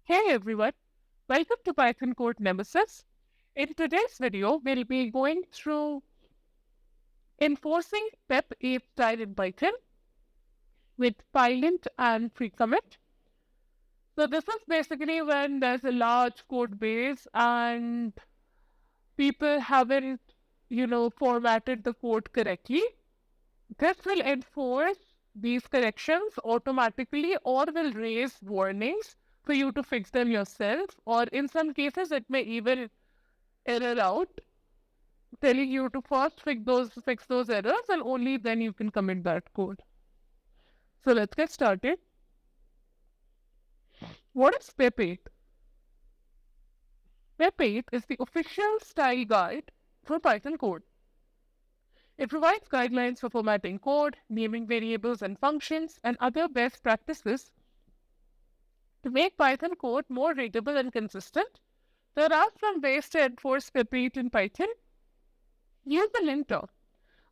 Hey everyone, welcome to Python Code Nemesis. In today's video, we'll be going through enforcing PEP 8 style in Python with Pylint and Pre-commit. So this is basically when there's a large code base and people haven't, formatted the code correctly. This will enforce these corrections automatically or will raise warnings for you to fix them yourself, or in some cases it may even error out, telling you to first fix those errors and only then you can commit that code. So let's get started. What is PEP 8? PEP 8 is the official style guide for Python code. It provides guidelines for formatting code, naming variables and functions, and other best practices to make Python code more readable and consistent. There are some ways to enforce PEP 8 in Python. Use a linter.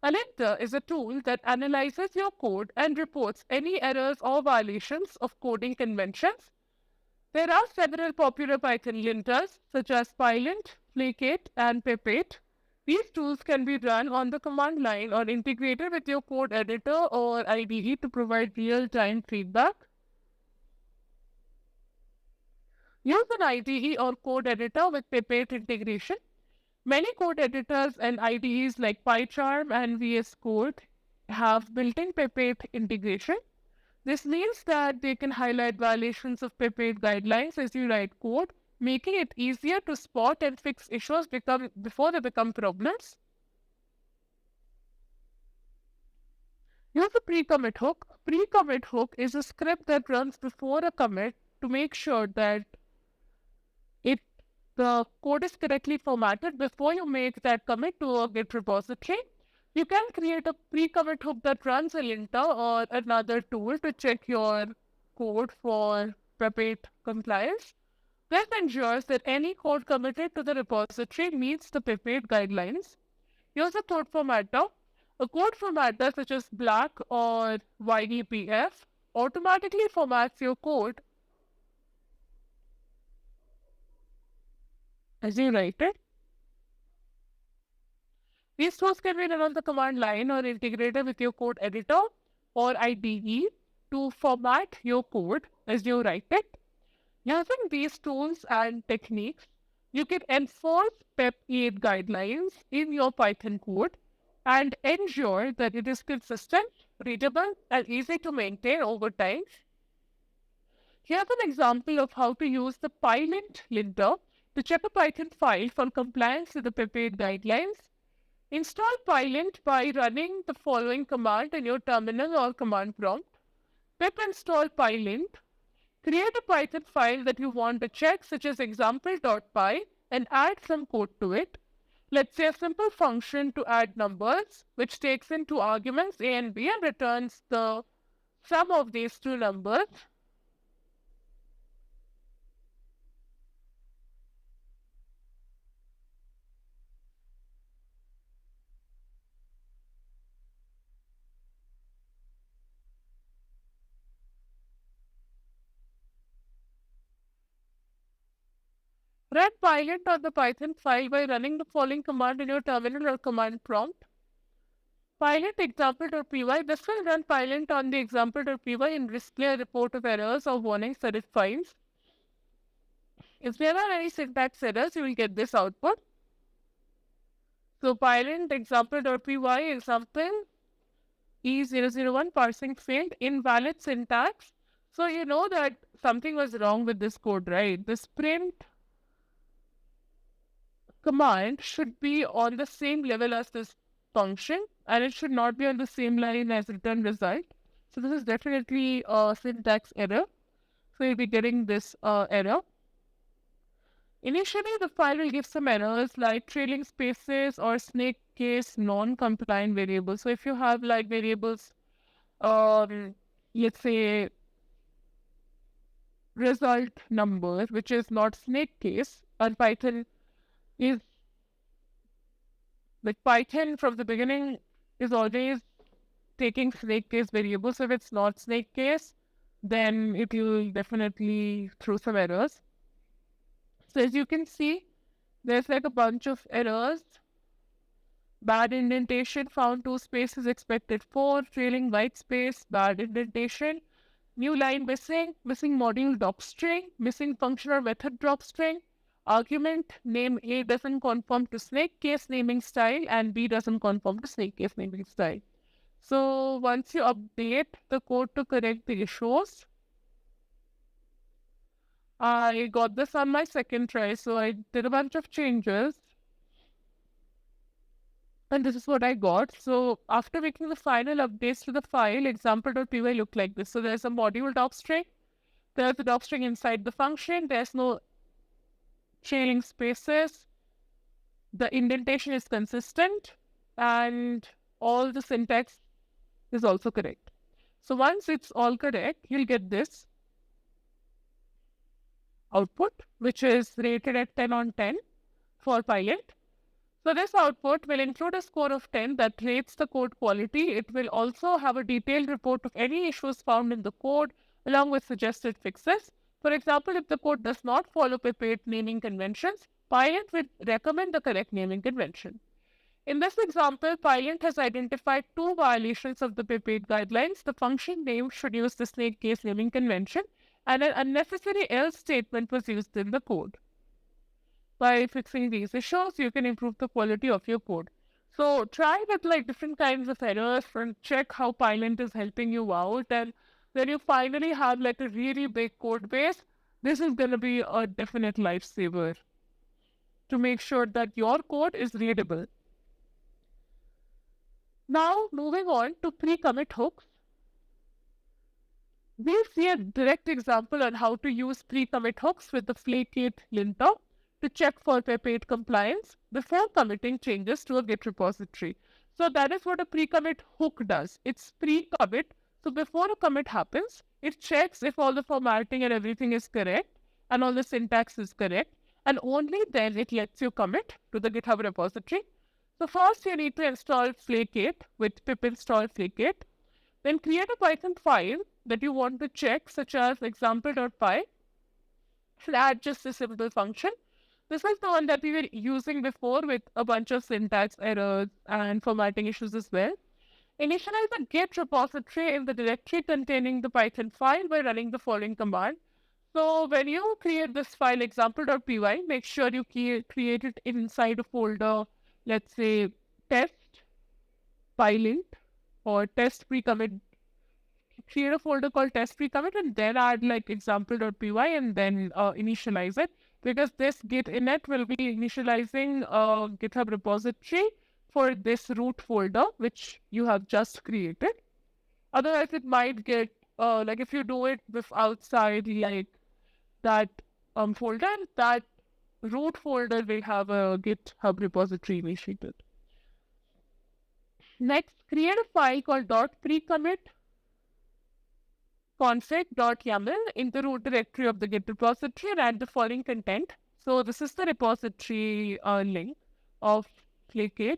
A linter is a tool that analyzes your code and reports any errors or violations of coding conventions. There are several popular Python linters such as Pylint, Flake8, and Pep8. These tools can be run on the command line or integrated with your code editor or IDE to provide real-time feedback. Use an IDE or code editor with Pep8 integration. Many code editors and IDEs like PyCharm and VS Code have built-in PEP8 integration. This means that they can highlight violations of PEP8 guidelines as you write code, making it easier to spot and fix issues before they become problems. Use a pre-commit hook. Pre-commit hook is a script that runs before a commit to make sure that the code is correctly formatted before you make that commit to a Git repository. You can create a pre-commit hook that runs a linter or another tool to check your code for PEP8 compliance. This ensures that any code committed to the repository meets the PEP8 guidelines. Use a code formatter. A code formatter such as BLAC or YDPF automatically formats your code as you write it. These tools can be run on the command line or integrated with your code editor or IDE to format your code as you write it. Using these tools and techniques, you can enforce PEP8 guidelines in your Python code and ensure that it is consistent, readable, and easy to maintain over time. Here's an example of how to use the Pylint linter to check a Python file for compliance with the PEP8 guidelines. Install Pylint by running the following command in your terminal or command prompt. Pip install Pylint. Create a Python file that you want to check, such as example.py, and add some code to it. Let's say a simple function to add numbers, which takes in two arguments, a and b, and returns the sum of these two numbers. Run Pylint on the Python file by running the following command in your terminal or command prompt. Pylint example.py. This will run Pylint on the example.py and display a report of errors or warnings that it finds. If there are any syntax errors, you will get this output. So Pylint example.py example E001 parsing failed, invalid syntax. So you know that something was wrong with this code, right? This print command should be on the same level as this function, and it should not be on the same line as return result. So this is definitely a syntax error. So you'll be getting this error. Initially, the file will give some errors like trailing spaces or snake case non-compliant variables. So if you have like variables, let's say result number, which is not snake case, and Python is like Python from the beginning is always taking snake case variables. So if it's not snake case, then it will definitely throw some errors. So as you can see, there's like a bunch of errors. Bad indentation, found 2 spaces, expected 4, trailing white space, bad indentation, new line missing, missing module doc string, missing function or method drop string, argument name A doesn't conform to snake case naming style and B doesn't conform to snake case naming style. So once you update the code to correct the issues, I got this on my second try, so I did a bunch of changes. And this is what I got. So after making the final updates to the file, example.py look like this. So there's a module doc string. There's a doc string inside the function. There's no trailing spaces. The indentation is consistent. And all the syntax is also correct. So once it's all correct, you'll get this output, which is rated at 10 on 10 for Pylint. So this output will include a score of 10 that rates the code quality. It will also have a detailed report of any issues found in the code along with suggested fixes. For example, if the code does not follow pip8 naming conventions, Pylint will recommend the correct naming convention. In this example, Pylint has identified 2 violations of the pip8 guidelines. The function name should use the snake case naming convention, and an unnecessary else statement was used in the code. By fixing these issues, you can improve the quality of your code. So try with like different kinds of errors and check how Pylint is helping you out. And when you finally have like a really big code base, this is going to be a definite lifesaver to make sure that your code is readable. Now, moving on to pre-commit hooks. We'll see a direct example on how to use pre-commit hooks with the flake8 linter to check for pip8 compliance before committing changes to a Git repository. So that is what a pre-commit hook does. It's pre-commit. So before a commit happens, it checks if all the formatting and everything is correct and all the syntax is correct. And only then it lets you commit to the GitHub repository. So first you need to install flake8 with pip install flake8. Then create a Python file that you want to check, such as example.py. Add just a simple function. This is the one that we were using before with a bunch of syntax errors and formatting issues as well. Initialize a Git repository in the directory containing the Python file by running the following command. So when you create this file example.py, make sure you create it inside a folder, let's say test Pylint or test pre-commit. Create a folder called test pre-commit and then add like example.py and then initialize it, because this git init will be initializing a GitHub repository for this root folder which you have just created. Otherwise, it might get like if you do it with outside like that folder, that root folder will have a GitHub repository initiated. Next, create a file called .precommit config.yaml in the root directory of the Git repository and add the following content. So this is the repository link of flake8.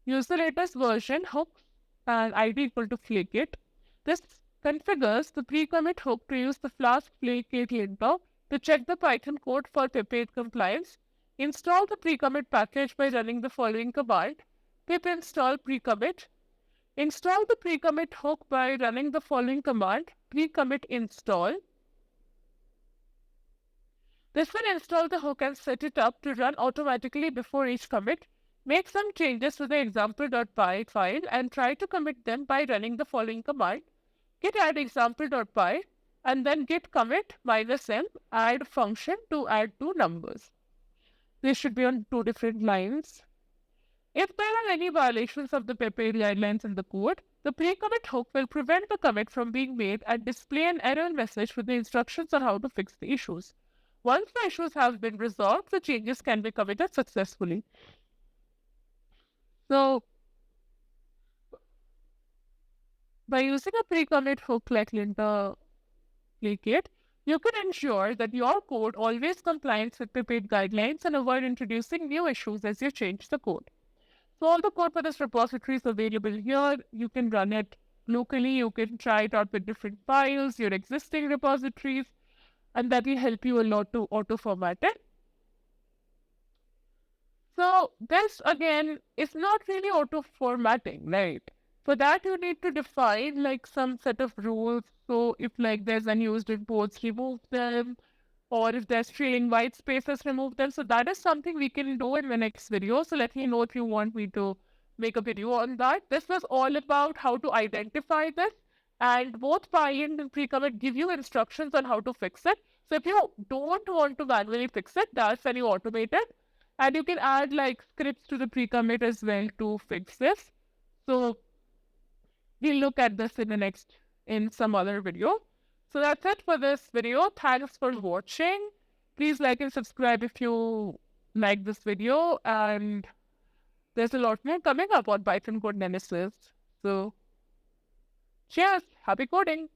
Use the latest version hooks and ID equal to flake8. This configures the pre-commit hook to use the Flask flake8 linter to check the Python code for pip8 compliance. Install the pre-commit package by running the following command: pip install pre-commit. Install the pre-commit hook by running the following command: pre-commit install. This will install the hook and set it up to run automatically before each commit. Make some changes to the example.py file and try to commit them by running the following command: git add example.py and then git commit -m add function to add 2 numbers. This should be on 2 different lines. If there are any violations of the pip8 guidelines in the code, the pre-commit hook will prevent the commit from being made and display an error message with the instructions on how to fix the issues. Once the issues have been resolved, the changes can be committed successfully. So, by using a pre-commit hook like linter flake8, you can ensure that your code always complies with pip8 guidelines and avoid introducing new issues as you change the code. So all the code for this repository is available here. You can run it locally. You can try it out with different files, your existing repositories, and that will help you a lot to auto-format it. So this again is not really auto formatting, right? For that you need to define like some set of rules. So if like there's unused imports, remove them, or if there's filling white spaces, remove them. So that is something we can do in the next video. So let me know if you want me to make a video on that. This was all about how to identify this, and both Pylint and Pre-commit give you instructions on how to fix it. So if you don't want to manually fix it, that's when you automate it. And you can add like scripts to the pre-commit as well to fix this. So we'll look at this in some other video. So that's it for this video. Thanks for watching. Please like and subscribe if you like this video. And there's a lot more coming up on Python code Nemesis. So cheers. Happy coding.